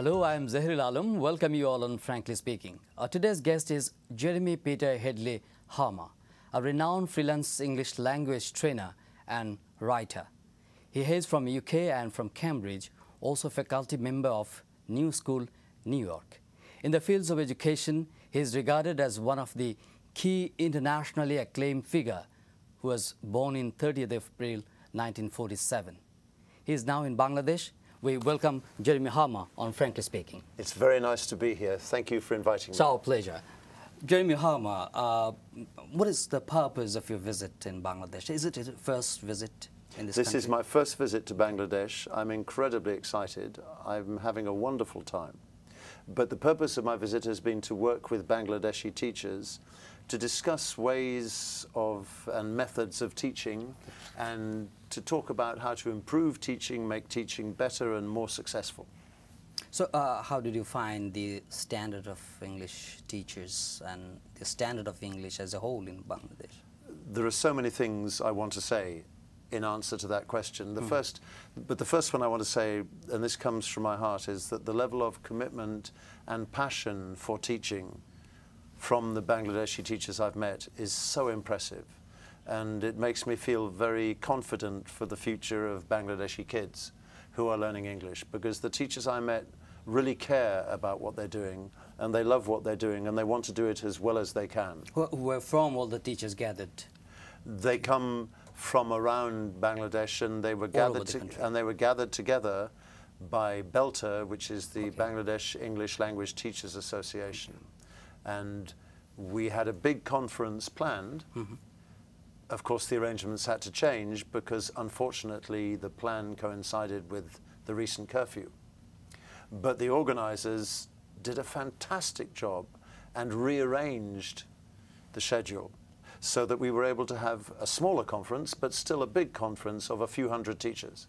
Hello, I am Zahir Alam. Welcome you all on Frankly Speaking. Today's guest is Jeremy Peter Hedley Harmer, a renowned freelance English language trainer and writer. He hails from UK and from Cambridge, also faculty member of New School, New York. In the fields of education, he is regarded as one of the key internationally acclaimed figure who was born in 30th April 1947. He is now in Bangladesh. We welcome Jeremy Harmer on Frankly Speaking. It's very nice to be here. Thank you for inviting me. It's our pleasure. Jeremy Harmer, what is the purpose of your visit in Bangladesh? Is it your first visit in this country? This is my first visit to Bangladesh. I'm incredibly excited. I'm having a wonderful time. But the purpose of my visit has been to work with Bangladeshi teachers to discuss ways of and methods of teaching and to talk about how to improve teaching, make teaching better and more successful. So how did you find the standard of English teachers and the standard of English as a whole in Bangladesh? There are so many things I want to say in answer to that question. The first one I want to say, and this comes from my heart, is that the level of commitment and passion for teaching from the Bangladeshi teachers I've met is so impressive. And it makes me feel very confident for the future of Bangladeshi kids who are learning English, because the teachers I met really care about what they're doing and they love what they're doing and they want to do it as well as they can. Where from all the teachers gathered? They come from around Bangladesh and they were gathered together by BELTA, which is the Bangladesh English Language Teachers Association. And we had a big conference planned. Of course, the arrangements had to change because, unfortunately, the plan coincided with the recent curfew. But the organizers did a fantastic job and rearranged the schedule so that we were able to have a smaller conference, but still a big conference of a few hundred teachers.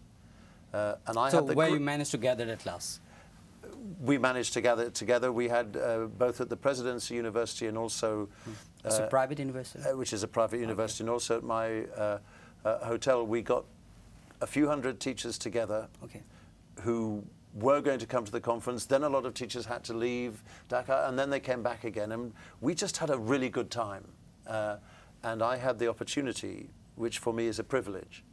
So where you managed to gather at last? We managed to gather it together. We had both at the Presidency University and also... It's a private university? Which is a private university, and also at my hotel. We got a few hundred teachers together who were going to come to the conference. Then a lot of teachers had to leave Dhaka, and then they came back again. And we just had a really good time. And I had the opportunity, which for me is a privilege,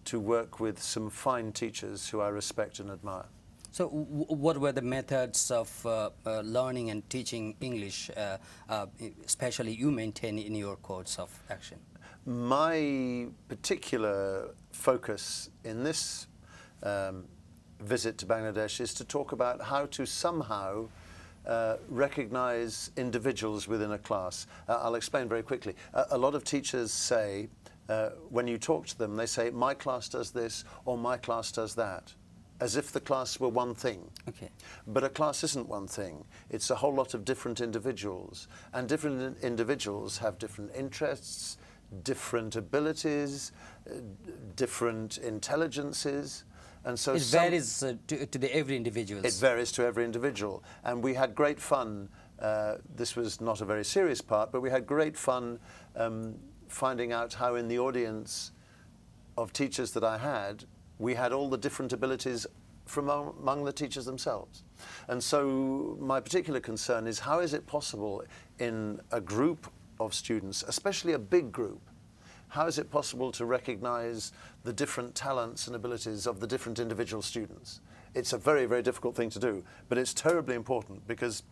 to work with some fine teachers who I respect and admire. So what were the methods of learning and teaching English, especially you maintain in your course of action? My particular focus in this visit to Bangladesh is to talk about how to somehow recognize individuals within a class. I'll explain very quickly. A lot of teachers say, when you talk to them, they say, my class does this or my class does that, as if the class were one thing. But a class isn't one thing. It's a whole lot of different individuals. And different individuals have different interests, different abilities, different intelligences. And so it varies to every individual. It varies to every individual. And we had great fun. This was not a very serious part, but we had great fun finding out how in the audience of teachers that I had, we had all the different abilities from among the teachers themselves. And so my particular concern is, how is it possible in a group of students, especially a big group, how is it possible to recognize the different talents and abilities of the different individual students? It's a very, very difficult thing to do, but it's terribly important, because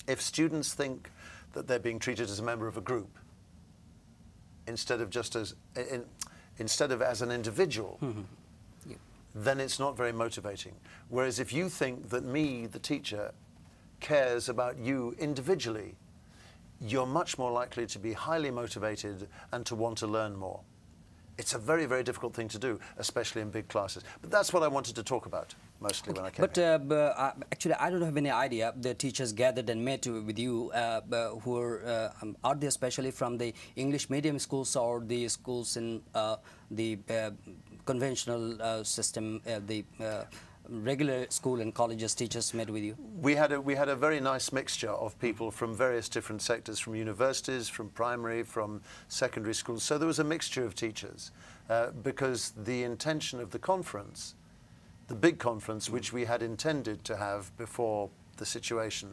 if students think that they're being treated as a member of a group instead of just as an individual, then it's not very motivating. Whereas if you think that me, the teacher, cares about you individually, you're much more likely to be highly motivated and to want to learn more. It's a very, very difficult thing to do, especially in big classes. But that's what I wanted to talk about mostly when I came here. But actually, I don't have any idea. The teachers gathered and met with you who are out there, especially from the English medium schools or the schools in the conventional system, the regular school and colleges teachers met with you? We had a very nice mixture of people from various different sectors, from universities, from primary, from secondary schools. So there was a mixture of teachers because the intention of the conference the big conference, which we had intended to have before the situation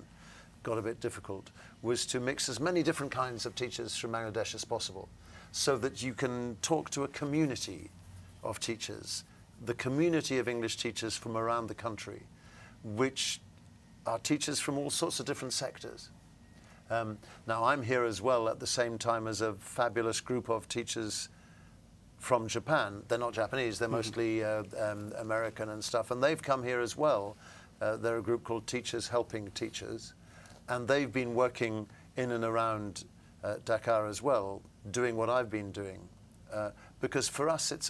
got a bit difficult, was to mix as many different kinds of teachers from Bangladesh as possible, so that you can talk to a community of teachers, the community of English teachers from around the country, which are teachers from all sorts of different sectors. Now, I'm here as well at the same time as a fabulous group of teachers from Japan. They're not Japanese, they're mostly American and stuff, and they've come here as well. They're a group called Teachers Helping Teachers, and they've been working in and around Dakar as well, doing what I've been doing. Because for us, it's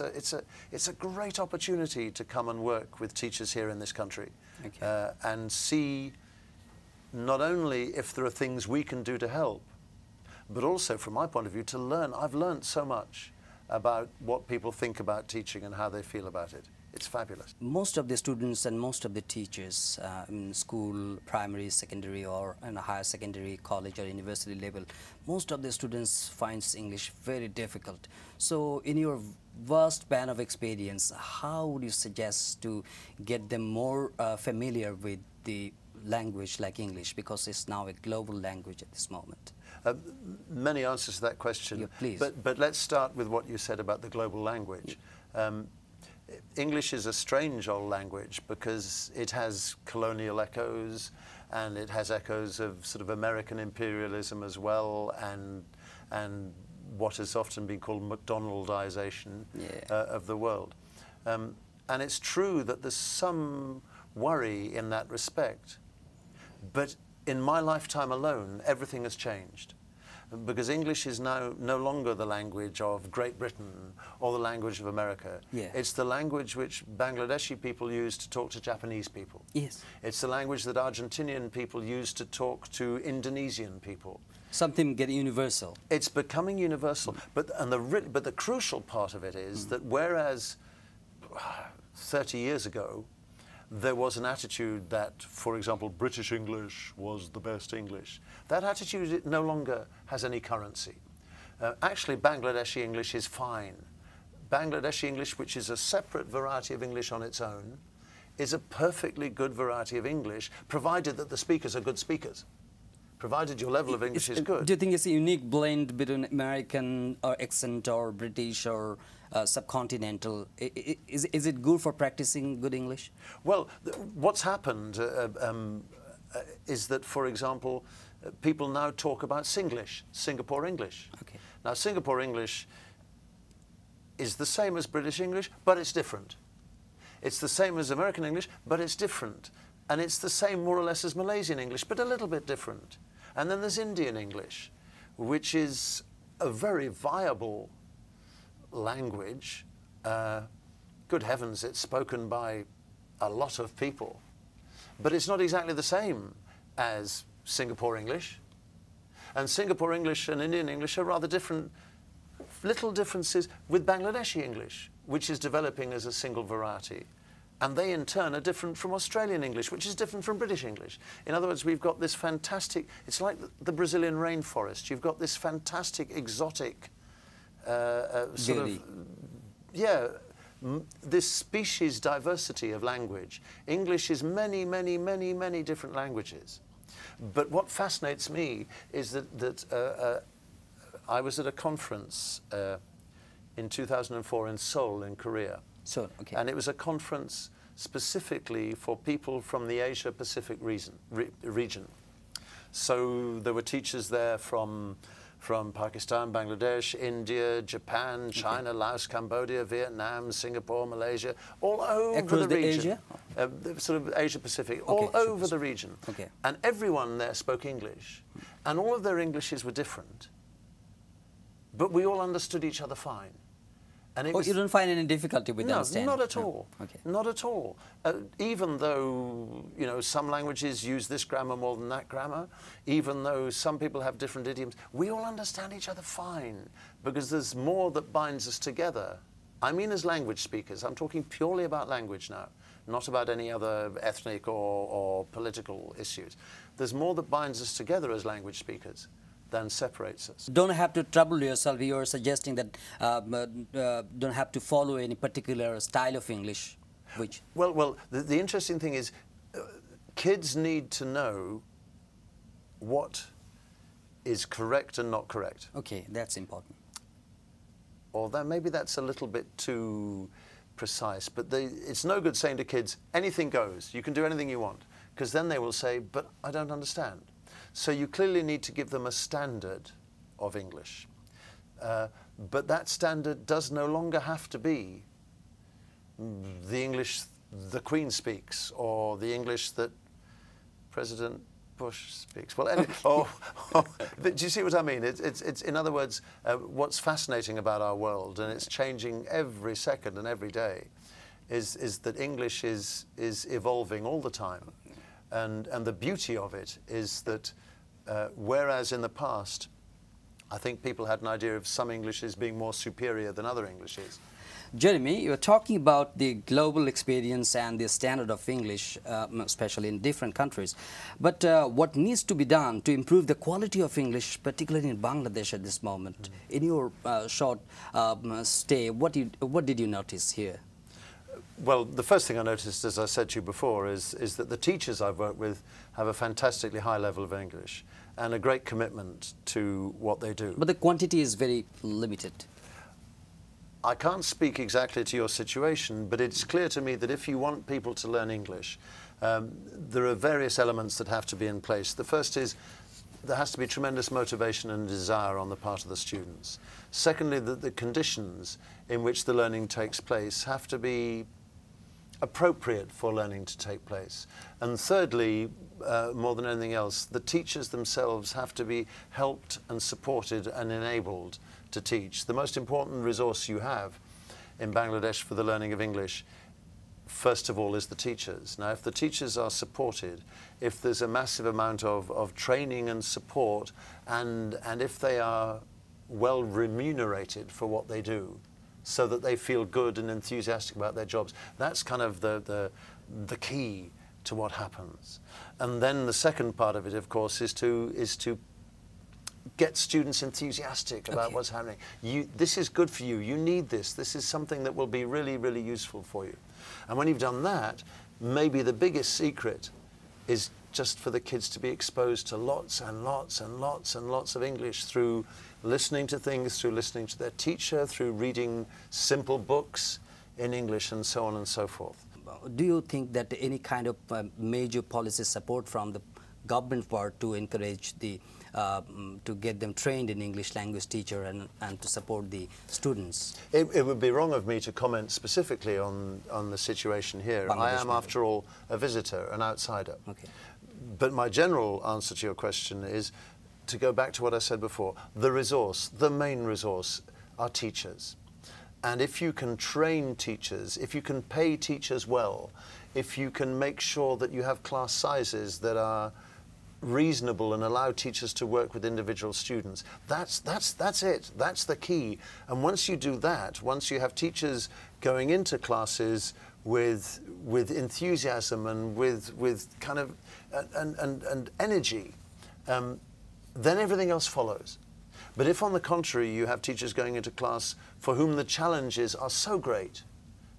a great opportunity to come and work with teachers here in this country, okay. And see not only if there are things we can do to help, but also, from my point of view, to learn. I've learned so much about what people think about teaching and how they feel about it. It's fabulous. Most of the students and most of the teachers in school, primary, secondary, or in a higher secondary, college or university level, most of the students finds English very difficult. So in your vast span of experience, how would you suggest to get them more familiar with the language like English, because it's now a global language at this moment? Many answers to that question. Yeah, please. But let's start with what you said about the global language. English is a strange old language because it has colonial echoes, and it has echoes of sort of American imperialism as well, and what has often been called McDonaldization, yeah, of the world. And it's true that there's some worry in that respect. But in my lifetime alone, everything has changed, because English is now no longer the language of Great Britain or the language of America. Yeah. It's the language which Bangladeshi people use to talk to Japanese people. Yes. It's the language that Argentinian people use to talk to Indonesian people. Something getting universal. It's becoming universal. But the crucial part of it is that whereas 30 years ago, there was an attitude that, for example, British English was the best English. That attitude no longer has any currency. Actually, Bangladeshi English is fine. Bangladeshi English, which is a separate variety of English on its own, is a perfectly good variety of English, provided that the speakers are good speakers, provided your level of English is good. Do you think it's a unique blend between American or accent or British or subcontinental? Is it good for practicing good English? Well, what's happened is that, for example, people now talk about Singlish, Singapore English. Okay. Now, Singapore English is the same as British English, but it's different. It's the same as American English, but it's different. And it's the same, more or less, as Malaysian English, but a little bit different. And then there's Indian English, which is a very viable language. Good heavens, it's spoken by a lot of people. But it's not exactly the same as Singapore English. And Singapore English and Indian English are rather different, little differences with Bangladeshi English, which is developing as a single variety. And they, in turn, are different from Australian English, which is different from British English. In other words, we've got this fantastic, it's like the Brazilian rainforest. You've got this fantastic, exotic, sort of, yeah, this species diversity of language. English is many, many, many, many different languages. But what fascinates me is that I was at a conference in 2004 in Seoul, in Korea. So, okay. And it was a conference specifically for people from the Asia-Pacific region. So there were teachers there from Pakistan, Bangladesh, India, Japan, China, okay, Laos, Cambodia, Vietnam, Singapore, Malaysia, all over across the region. Asia? Sort of Asia-Pacific, okay, all over the region. Okay. And everyone there spoke English. And all of their Englishes were different. But we all understood each other fine. And it was, you don't find any difficulty with understanding? No, not at all. No. Okay. Not at all. Even though, you know, some languages use this grammar more than that grammar, even though some people have different idioms, we all understand each other fine, because there's more that binds us together. I mean as language speakers. I'm talking purely about language now, not about any other ethnic or political issues. There's more that binds us together as language speakers than separates us. Don't have to trouble yourself. You're suggesting that don't have to follow any particular style of English. Which? Well, the interesting thing is kids need to know what is correct and not correct. Okay, that's important. Or that maybe that's a little bit too precise, but it's no good saying to kids, anything goes, you can do anything you want, because then they will say, but I don't understand. So you clearly need to give them a standard of English. But that standard does no longer have to be the English the Queen speaks, or the English that President Bush speaks. Well, anyway, but do you see what I mean? It's in other words, what's fascinating about our world, and it's changing every second and every day, is that English is evolving all the time, and the beauty of it is that whereas in the past, I think people had an idea of some Englishes being more superior than other Englishes. Jeremy, you're talking about the global experience and the standard of English, especially in different countries. But what needs to be done to improve the quality of English, particularly in Bangladesh at this moment? In your short stay, what did you notice here? Well, the first thing I noticed, as I said to you before, is that the teachers I've worked with have a fantastically high level of English and a great commitment to what they do. But the quantity is very limited. I can't speak exactly to your situation, but it's clear to me that if you want people to learn English, there are various elements that have to be in place. The first is there has to be tremendous motivation and desire on the part of the students. Secondly, the conditions in which the learning takes place have to be appropriate for learning to take place. And thirdly, more than anything else, the teachers themselves have to be helped and supported and enabled to teach. The most important resource you have in Bangladesh for the learning of English, first of all, is the teachers. Now, if the teachers are supported, if there's a massive amount of training and support, and if they are well remunerated for what they do, so that they feel good and enthusiastic about their jobs, that's kind of the key to what happens. And then the second part of it, of course, is to get students enthusiastic about what's happening. This is good for you. You need this. This is something that will be really, really useful for you. And when you've done that, maybe the biggest secret is just for the kids to be exposed to lots and lots and lots and lots of English through listening to things, through listening to their teacher, through reading simple books in English, and so on and so forth. Do you think that any kind of major policy support from the government part to encourage the to get them trained in English language teacher and to support the students? It would be wrong of me to comment specifically on the situation here. I am, after all, a visitor, an outsider. Okay. But my general answer to your question is to go back to what I said before. The resource, the main resource, are teachers. And if you can train teachers, if you can pay teachers well, if you can make sure that you have class sizes that are reasonable and allow teachers to work with individual students, that's it. That's the key. And once you do that, once you have teachers going into classes with enthusiasm and with kind of and energy, then everything else follows. But if, on the contrary, you have teachers going into class for whom the challenges are so great,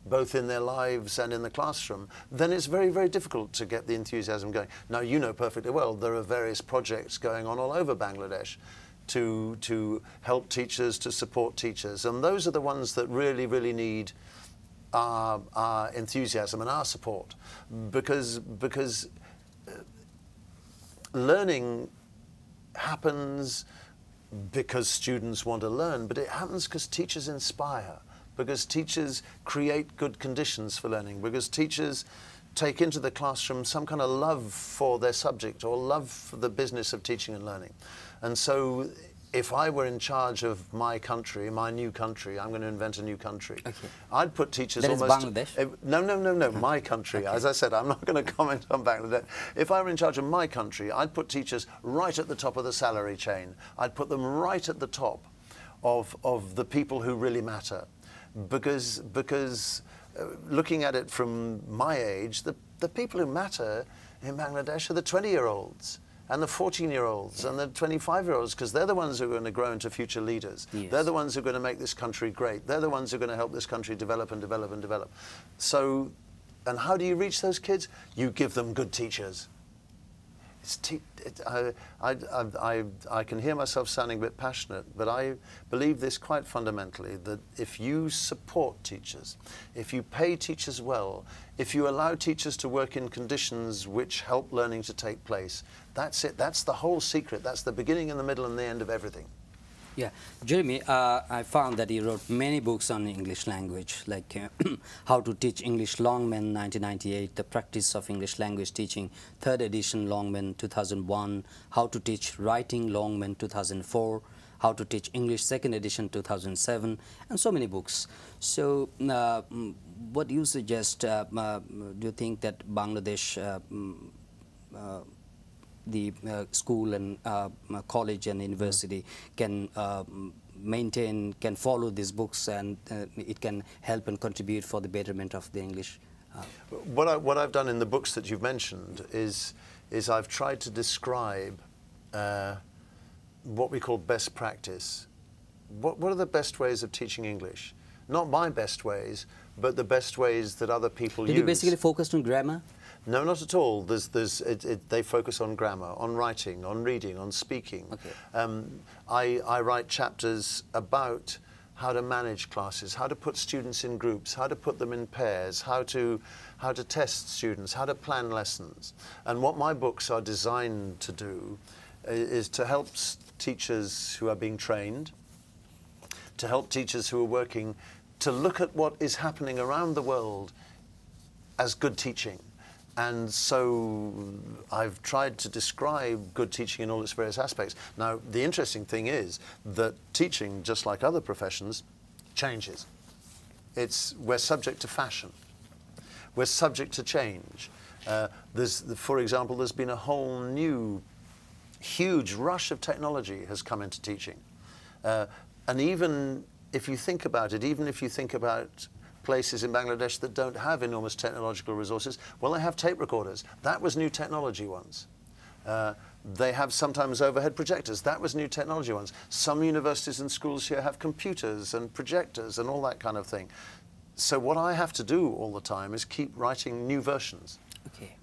both in their lives and in the classroom, then it's very, very difficult to get the enthusiasm going. Now, you know perfectly well there are various projects going on all over Bangladesh to help teachers, to support teachers, and those are the ones that really, really need our enthusiasm and our support, because learning happens because students want to learn, but it happens because teachers inspire, because teachers create good conditions for learning, because teachers take into the classroom some kind of love for their subject or love for the business of teaching and learning. And so if I were in charge of my country, my new country, I'm going to invent a new country. Okay. I'd put teachers almost... That is Bangladesh? No, my country. Okay. As I said, I'm not going to comment on Bangladesh. If I were in charge of my country, I'd put teachers right at the top of the salary chain. I'd put them right at the top of the people who really matter. Because looking at it from my age, the people who matter in Bangladesh are the 20-year-olds. And the 14-year-olds and the 25-year-olds, because they're the ones who are going to grow into future leaders. Yes. They're the ones who are going to make this country great. They're the ones who are going to help this country develop and develop and develop. So And how do you reach those kids? You give them good teachers. I can hear myself sounding a bit passionate, but I believe this quite fundamentally, that if you support teachers, if you pay teachers well, if you allow teachers to work in conditions which help learning to take place, that's it. That's the whole secret. That's the beginning and the middle and the end of everything. Yeah, Jeremy, I found that you wrote many books on English language, like How to Teach English Longman, 1998, The Practice of English Language Teaching, 3rd edition Longman, 2001, How to Teach Writing Longman, 2004, How to Teach English, 2nd edition, 2007, and so many books. So, what do you suggest? Do you think that Bangladesh the school and college and university can maintain, can follow these books, and it can help and contribute for the betterment of the English? What I've done in the books that you've mentioned is I've tried to describe what we call best practice. What are the best ways of teaching English? Not my best ways, but the best ways that other people use. Did you basically focus on grammar? No, not at all. They focus on grammar, on writing, on reading, on speaking. Okay. I write chapters about how to manage classes, how to put students in groups, how to put them in pairs, how to test students, how to plan lessons. And what my books are designed to do is to help teachers who are being trained, to help teachers who are working, to look at what is happening around the world as good teaching. And so I've tried to describe good teaching in all its various aspects. Now, the interesting thing is that teaching, just like other professions, changes. We're subject to fashion. We're subject to change. For example, there's been a whole new, huge rush of technology has come into teaching. And even if you think about it, even if you think about places in Bangladesh that don't have enormous technological resources, well, they have tape recorders. That was new technology once. They have sometimes overhead projectors. That was new technology once. Some universities and schools here have computers and projectors and all that kind of thing. So what I have to do all the time is keep writing new versions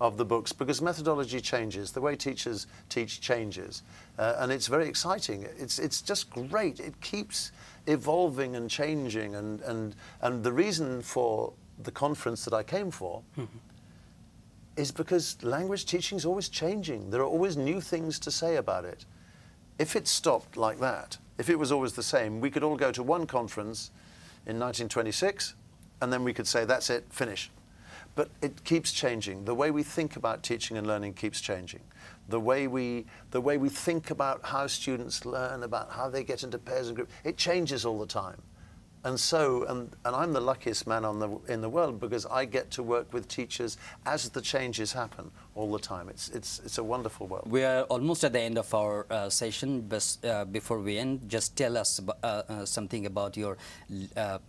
of the books, because methodology changes, the way teachers teach changes, and it's very exciting. It's just great. It keeps evolving and changing, and the reason for the conference that I came for is because language teaching is always changing. There are always new things to say about it. If it stopped like that, if it was always the same, we could all go to one conference in 1926 and then we could say, that's it, finish. But it keeps changing. The way we think about teaching and learning keeps changing. The way we think about how students learn, about how they get into pairs and groups, it changes all the time. And so, and I'm the luckiest man in the world, because I get to work with teachers as the changes happen all the time. It's a wonderful world. We are almost at the end of our session, but before we end, just tell us something about your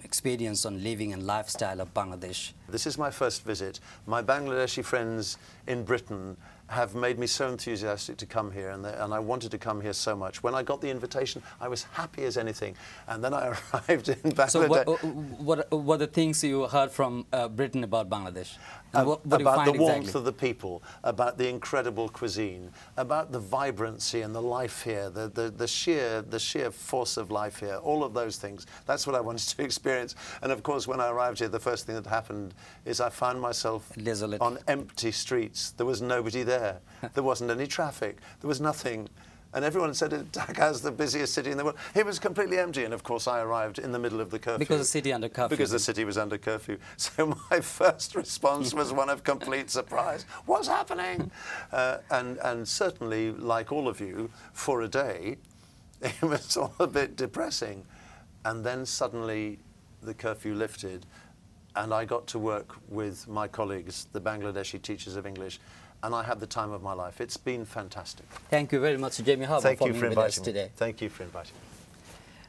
experience on living and lifestyle of Bangladesh. This is my first visit. My Bangladeshi friends in Britain have made me so enthusiastic to come here, and I wanted to come here so much. When I got the invitation, I was happy as anything, and then I arrived in Bangladesh. So what were the things you heard from Britain about Bangladesh? About the warmth of the people, about the incredible cuisine, about the vibrancy and the life here, the sheer force of life here, all of those things. That's what I wanted to experience. And of course, when I arrived here, the first thing that happened is I found myself desolate on empty streets. There was nobody there. There wasn't any traffic. There was nothing. And everyone said Dhaka is the busiest city in the world. It was completely empty. And of course, I arrived in the middle of the curfew. Because the city under curfew. Because the city was under curfew. So my first response was one of complete surprise. What's happening? And certainly, like all of you, for a day, it was all a bit depressing. And then suddenly the curfew lifted, and I got to work with my colleagues, the Bangladeshi teachers of English, and I had the time of my life. It's been fantastic. Thank you very much, Jeremy Harbour, for being with us today. Thank you for inviting me.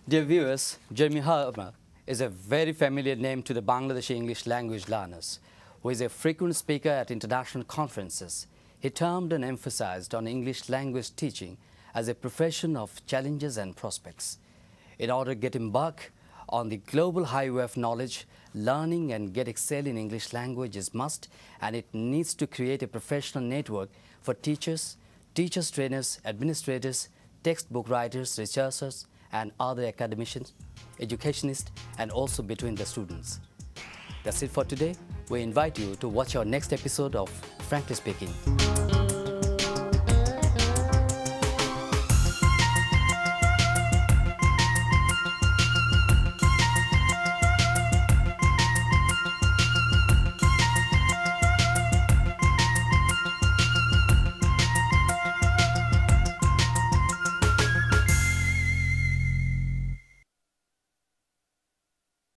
Dear viewers, Jeremy Harbour is a very familiar name to the Bangladeshi English language learners, who is a frequent speaker at international conferences. He termed and emphasized on English language teaching as a profession of challenges and prospects. In order to get embark On the global highway of knowledge, learning and get excel in English language is must, and it needs to create a professional network for teachers, trainers, administrators, textbook writers, researchers, and other academicians, educationists, and also between the students. That's it for today. We invite you to watch our next episode of Frankly Speaking.